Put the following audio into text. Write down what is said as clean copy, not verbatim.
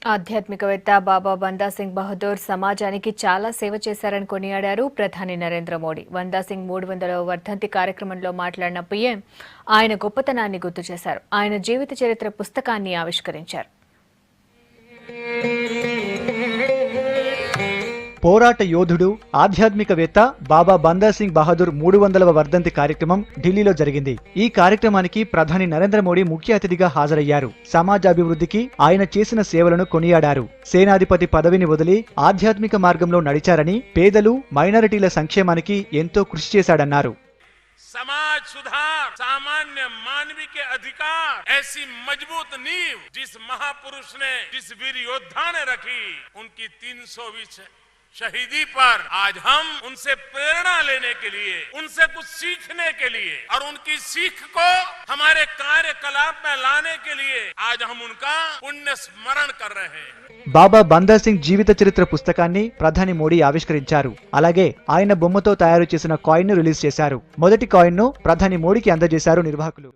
ఆధ్యాత్మికవేత్త బాబా బందా సింగ్ బహదూర్ సమాజానికి చాలా సేవ చేశారని కొనియాడారు ప్రధాని నరేంద్ర మోడీ. బందా సింగ్ 300వ వర్ధంతి కార్యక్రమంలో మాట్లాడిన పీఎం ఆయన గొప్పతనాన్ని గుర్తు చేశారు. ఆయన జీవిత చరిత్ర పుస్తకాన్ని ఆవిష్కరించారు. పోరాట యోధుడు ఆధ్యాత్మికవేత్త బాబా బందా సింగ్ బహదూర్ 300వ వర్ధంతి కార్యక్రమం ఢిల్లీలో జరిగింది. ఈ కార్యక్రమానికి ప్రధాని నరేంద్ర మోడీ ముఖ్య అతిథిగా హాజరయ్యారు. సమాజాభివృద్ధికి ఆయన చేసిన సేవలను కొనియాడారు. సేనాధిపతి పదవిని వదిలి ఆధ్యాత్మిక మార్గంలో నడిచారని, పేదలు మైనారిటీల సంక్షేమానికి ఎంతో కృషి చేశాడన్నారు. समाज सुधार, सामान्य मानवी के अधिकार, ऐसी मजबूत नींव जिस महापुरुष ने, जिस वीर योद्धा ने रखी, उनकी 320 शहीदी पर आज हम उनसे प्रेरणा लेने के लिए, उनसे कुछ सीखने के लिए और उनकी सीख को हमारे कार्यकलाप में लाने के लिए आज हम उनका पुण्य स्मरण कर रहे हैं. బాబా బందా సింగ్ జీవిత చరిత్ర పుస్తకాన్ని ప్రధాని మోడీ ఆవిష్కరించారు. అలాగే ఆయన బొమ్మతో తయారు చేసిన కాయిన్ ను రిలీజ్ చేశారు. మొదటి కాయిన్ ను ప్రధాని మోడీకి అందజేశారు నిర్వాహకులు.